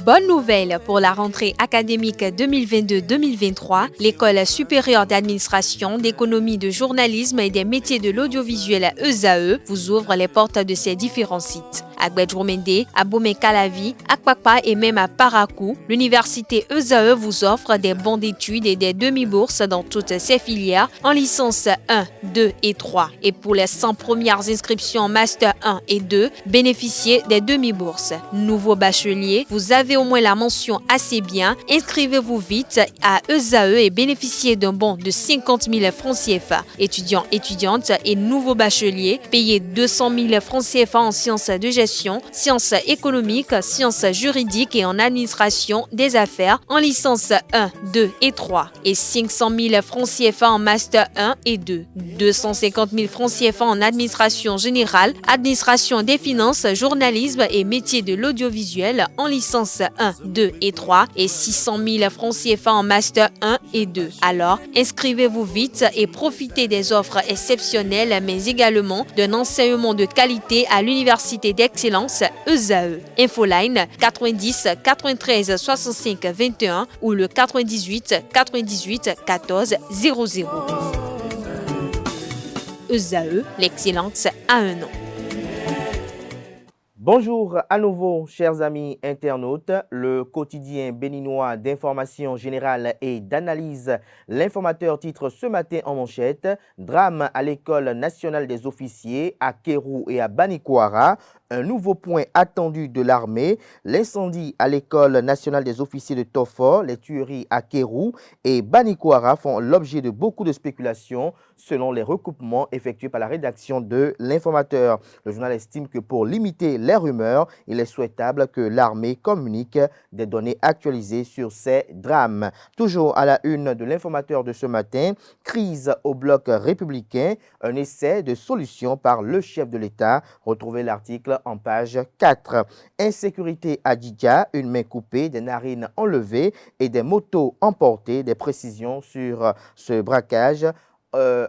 Bonne nouvelle pour la rentrée académique 2022-2023, l'École supérieure d'administration, d'économie, de journalisme et des métiers de l'audiovisuel ESAE vous ouvre les portes de ses différents sites. À Gbedjomende, à Bomé-Calavi, à Kpakpa et même à Parakou, l'université ESAE vous offre des bons d'études et des demi-bourses dans toutes ses filières en licence 1, 2 et 3. Et pour les 100 premières inscriptions en master 1 et 2, bénéficiez des demi-bourses. Nouveau bachelier, vous avez au moins la mention assez bien. Inscrivez-vous vite à ESAE et bénéficiez d'un bon de 50 000 francs CFA. Étudiants, étudiantes et nouveaux bacheliers, payez 200 000 francs CFA en sciences de gestion, sciences économiques, sciences juridiques et en administration des affaires en licence 1, 2 et 3 et 500 000 francs CFA en master 1 et 2, 250 000 francs CFA en administration générale, administration des finances, journalisme et métiers de l'audiovisuel en licence 1, 2 et 3 et 600 000 francs CFA en master 1 et 2. Alors, inscrivez-vous vite et profitez des offres exceptionnelles mais également d'un enseignement de qualité à l'université d'excellence ESAE. Infoline 90 93 65 21 ou le 98 98 14 00. ESAE, l'excellence à un nom. Bonjour à nouveau, chers amis internautes. Le quotidien béninois d'information générale et d'analyse, l'informateur titre ce matin en manchette « Drame à l'école nationale des officiers à Kérou et à Banikwara ». Un nouveau point attendu de l'armée, l'incendie à l'école nationale des officiers de Tofor, les tueries à Kérou et Banikwara font l'objet de beaucoup de spéculations selon les recoupements effectués par la rédaction de l'informateur. Le journal estime que pour limiter les rumeurs, il est souhaitable que l'armée communique des données actualisées sur ces drames. Toujours à la une de l'informateur de ce matin, crise au bloc républicain, un essai de solution par le chef de l'État. Retrouvez l'article en page 4. Insécurité à Djidja, une main coupée, des narines enlevées et des motos emportées. Des précisions sur ce braquage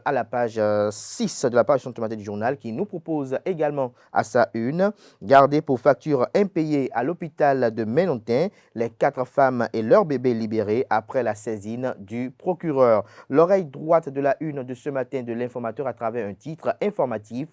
à la page 6 de la page ce matin du journal qui nous propose également à sa une garder pour facture impayée à l'hôpital de Ménontin les 4 femmes et leurs bébés libérés après la saisine du procureur. L'oreille droite de la une de ce matin de l'informateur à travers un titre informatif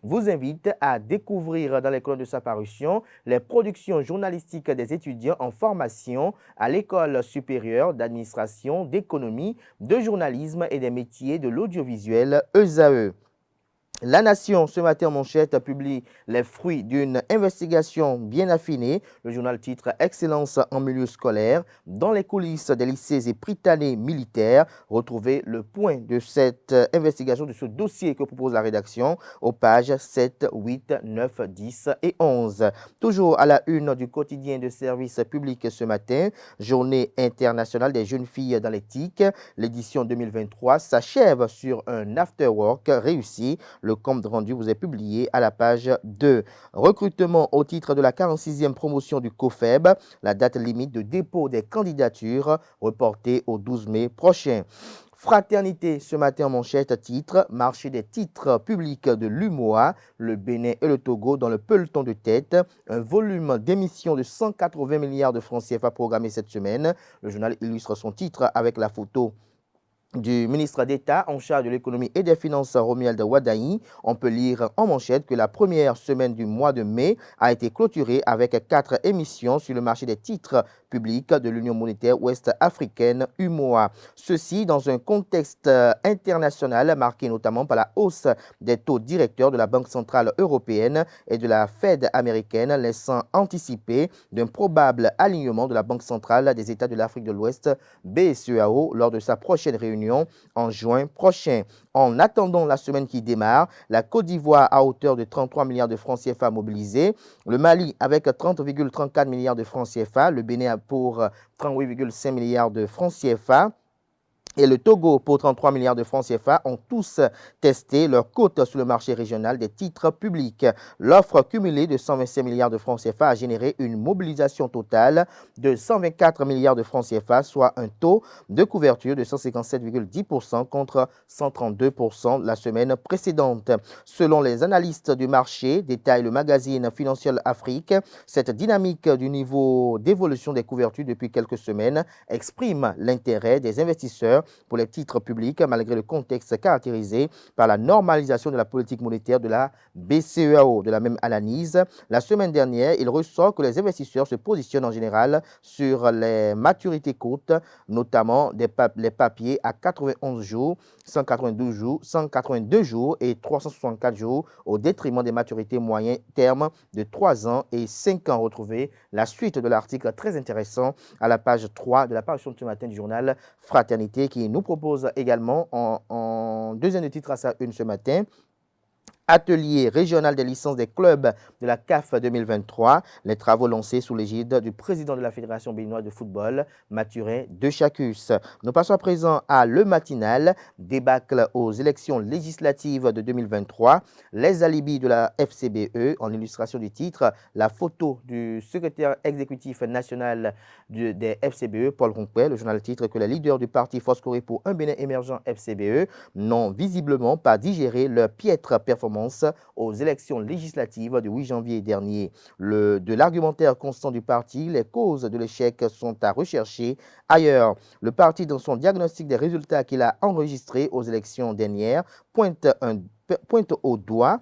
vous invite à découvrir dans les colonnes de sa parution les productions journalistiques des étudiants en formation à l'école supérieure d'administration, d'économie, de journalisme et des métiers de l'audiovisuel ESAE. La Nation, ce matin en manchette, publie les fruits d'une investigation bien affinée. Le journal titre « Excellence en milieu scolaire ». Dans les coulisses des lycées et prytanées militaires, retrouvez le point de cette investigation, de ce dossier que propose la rédaction aux pages 7, 8, 9, 10 et 11. Toujours à la une du quotidien de service public ce matin, Journée internationale des jeunes filles dans l'éthique. L'édition 2023 s'achève sur un after-work réussi. Le compte rendu vous est publié à la page 2. Recrutement au titre de la 46e promotion du COFEB. La date limite de dépôt des candidatures reportée au 12 mai prochain. Fraternité, ce matin en manchette, titre, marché des titres publics de l'UMOA, le Bénin et le Togo dans le peloton de tête. Un volume d'émissions de 180 milliards de francs CFA programmé cette semaine. Le journal illustre son titre avec la photo du ministre d'État en charge de l'économie et des finances, Romuald Wadaï. On peut lire en manchette que la première semaine du mois de mai a été clôturée avec 4 émissions sur le marché des titres publics de l'Union monétaire ouest-africaine UMOA. Ceci dans un contexte international marqué notamment par la hausse des taux directeurs de la Banque centrale européenne et de la Fed américaine, laissant anticiper d'un probable alignement de la Banque centrale des États de l'Afrique de l'Ouest, BCEAO, lors de sa prochaine réunion en juin prochain. En attendant la semaine qui démarre, la Côte d'Ivoire à hauteur de 33 milliards de francs CFA mobilisés, le Mali avec 30,34 milliards de francs CFA, le Bénin pour 38,5 milliards de francs CFA, et le Togo pour 33 milliards de francs CFA ont tous testé leur cote sur le marché régional des titres publics. L'offre cumulée de 125 milliards de francs CFA a généré une mobilisation totale de 124 milliards de francs CFA, soit un taux de couverture de 157,10% contre 132% la semaine précédente. Selon les analystes du marché, détaille le magazine Financial Afrique, cette dynamique du niveau d'évolution des couvertures depuis quelques semaines exprime l'intérêt des investisseurs pour les titres publics, malgré le contexte caractérisé par la normalisation de la politique monétaire de la BCEAO. De la même analyse, la semaine dernière, il ressort que les investisseurs se positionnent en général sur les maturités courtes, notamment les papiers à 91 jours, 192 jours, 182 jours et 364 jours, au détriment des maturités moyen terme de 3 ans et 5 ans. Retrouvez la suite de l'article très intéressant à la page 3 de la parution de ce matin du journal Fraternité, qui nous propose également en deuxième titre à sa une ce matin. Atelier régional des licences des clubs de la CAF 2023, les travaux lancés sous l'égide du président de la Fédération béninoise de football, Mathurin Dechacus. Nous passons à présent à Le Matinal, débâcle aux élections législatives de 2023, les alibis de la FCBE, en illustration du titre, la photo du secrétaire exécutif national des FCBE, Paul Ronquet. Le journal titre que les leaders du parti Foscoré pour un Bénin émergent FCBE n'ont visiblement pas digéré leur piètre performance aux élections législatives du 8 janvier dernier. De l'argumentaire constant du parti, les causes de l'échec sont à rechercher ailleurs. Le parti, dans son diagnostic des résultats qu'il a enregistrés aux élections dernières, pointe un doigt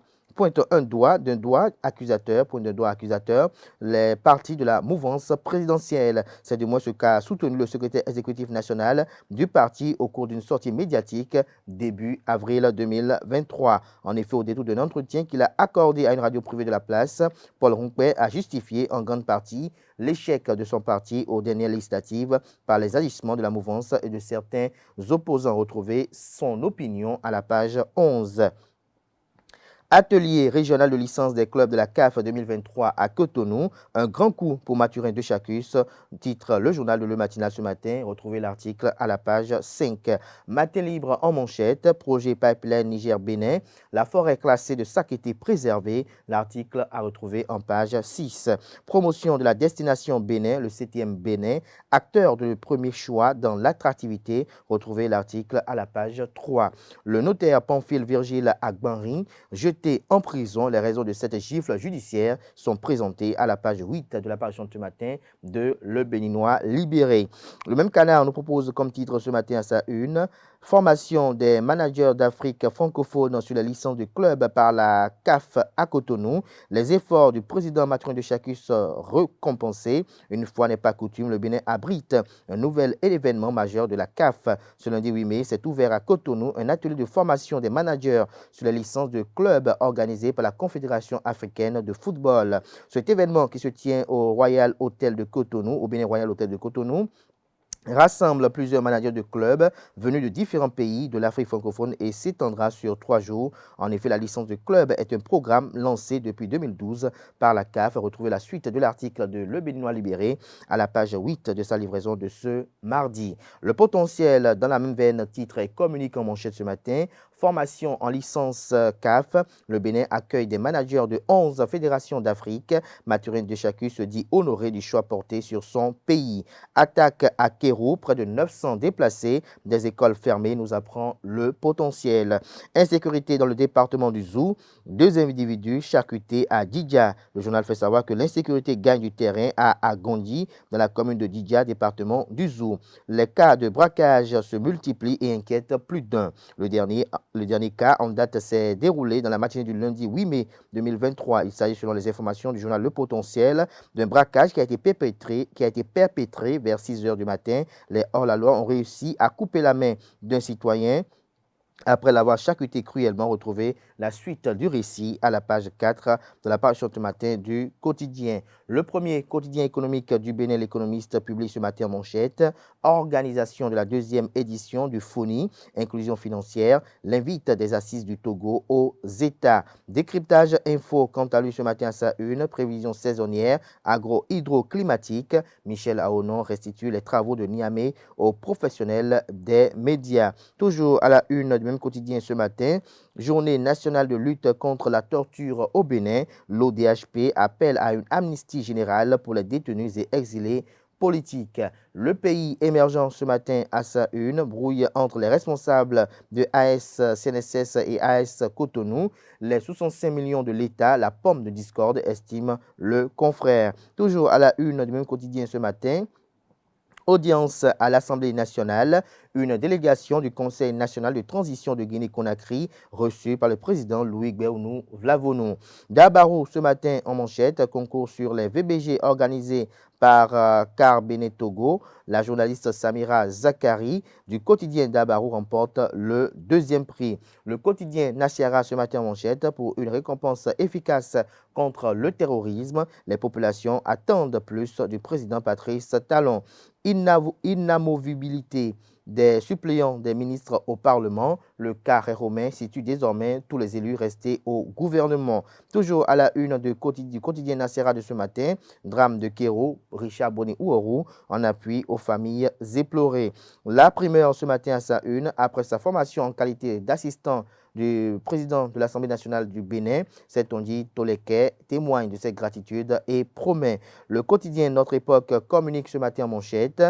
accusateur les partis de la mouvance présidentielle. C'est du moins ce qu'a soutenu le secrétaire exécutif national du parti au cours d'une sortie médiatique début avril 2023. En effet, au détour d'un entretien qu'il a accordé à une radio privée de la place, Paul Ronquet a justifié en grande partie l'échec de son parti aux dernières législatives par les agissements de la mouvance et de certains opposants. Retrouvez son opinion à la page 11. Atelier régional de licence des clubs de la CAF 2023 à Cotonou, un grand coup pour Mathurin Dechacus, titre le journal de Le Matinal ce matin. Retrouvez l'article à la page 5. Matin libre en manchette, projet pipeline Niger-Bénin, la forêt classée de Sakété préservée, l'article à retrouver en page 6. Promotion de la destination Bénin, le CTM Bénin, acteur de premier choix dans l'attractivité, retrouvez l'article à la page 3. Le notaire Pamphile Virgile Agbanri, jeté en prison. Les raisons de cette gifle judiciaire sont présentées à la page 8 de la parution de ce matin de Le Béninois libéré. Le même canard nous propose comme titre ce matin à sa une, formation des managers d'Afrique francophone sur la licence du club par la CAF à Cotonou. Les efforts du président Mathurin Dechacus récompensés. Une fois n'est pas coutume, le Bénin abrite un nouvel événement majeur de la CAF. Ce lundi 8 mai, s'est ouvert à Cotonou un atelier de formation des managers sur la licence de club organisé par la Confédération africaine de football. Cet événement qui se tient au Royal Hotel de Cotonou, au Bénin Royal Hotel de Cotonou, rassemble plusieurs managers de clubs venus de différents pays de l'Afrique francophone et s'étendra sur 3 jours. En effet, la licence de club est un programme lancé depuis 2012 par la CAF. Retrouvez la suite de l'article de Le Béninois libéré à la page 8 de sa livraison de ce mardi. Le potentiel dans la même veine, titre et communique en manchette ce matin. Formation en licence CAF. Le Bénin accueille des managers de 11 fédérations d'Afrique. Mathurin Dechacus se dit honoré du choix porté sur son pays. Attaque à Kéro, près de 900 déplacés, des écoles fermées, nous apprend Le Potentiel. Insécurité dans le département du Zou, 2 individus charcutés à Didja. Le journal fait savoir que l'insécurité gagne du terrain à Agondi, dans la commune de Didja, département du Zou. Les cas de braquage se multiplient et inquiètent plus d'un. Le dernier cas en date s'est déroulé dans la matinée du lundi 8 mai 2023. Il s'agit, selon les informations du journal Le Potentiel, d'un braquage qui a été perpétré vers 6 heures du matin. Les hors-la-loi ont réussi à couper la main d'un citoyen Après l'avoir charcuté cruellement, retrouvé la suite du récit à la page 4 de la parution ce matin du quotidien. Le premier quotidien économique du Bénin, l'Économiste, publie ce matin en manchette: organisation de la deuxième édition du FONI, inclusion financière, l'invite des assises du Togo aux États. Décryptage info, quant à lui ce matin à sa une, prévision saisonnière, agro-hydroclimatique. Michel Aonon restitue les travaux de Niamey aux professionnels des médias. Toujours à la une du même quotidien ce matin, journée nationale de lutte contre la torture au Bénin. L'ODHP appelle à une amnistie générale pour les détenus et exilés politiques. Le pays émergent ce matin à sa une, brouille entre les responsables de AS CNSS et AS Cotonou. Les 65 millions de l'État, la pomme de discorde, estime le confrère. Toujours à la une du même quotidien ce matin, audience à l'Assemblée nationale, une délégation du Conseil national de transition de Guinée-Conakry reçue par le président Louis Gbéounou Vlavonou. Dabarou ce matin en manchette, concours sur les VBG organisés par Car Béné Togo. La journaliste Samira Zakari du quotidien Dabarou remporte le deuxième prix. Le quotidien Nasiara ce matin en manchette, pour une récompense efficace contre le terrorisme. Les populations attendent plus du président Patrice Talon. Inamovibilité des suppléants des ministres au Parlement. Le carré romain situe désormais tous les élus restés au gouvernement. Toujours à la une du quotidien Nacera de ce matin, drame de Kéro, Richard Boni-Ouorou, en appui aux familles éplorées. La primeur ce matin à sa une, après sa formation en qualité d'assistant du président de l'Assemblée nationale du Bénin, Setondi Toleke témoigne de cette gratitude et promet. Le quotidien Notre Époque communique ce matin en manchette: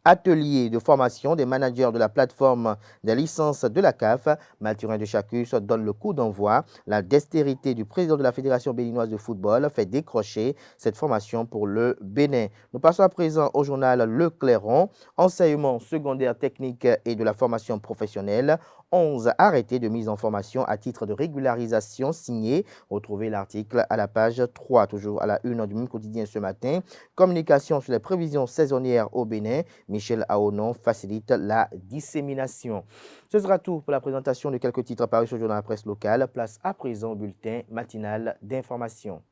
atelier de formation des managers de la plateforme des licences de la CAF. Mathurin de Chacus donne le coup d'envoi. La dextérité du président de la Fédération béninoise de football fait décrocher cette formation pour le Bénin. Nous passons à présent au journal Le Clairon. Enseignement secondaire technique et de la formation professionnelle. 11 arrêtés de mise en formation à titre de régularisation signés. Retrouvez l'article à la page 3, toujours à la une du même quotidien ce matin. Communication sur les prévisions saisonnières au Bénin. Michel Aonon facilite la dissémination. Ce sera tout pour la présentation de quelques titres parus ce jour dans la presse locale. Place à présent au bulletin matinal d'information.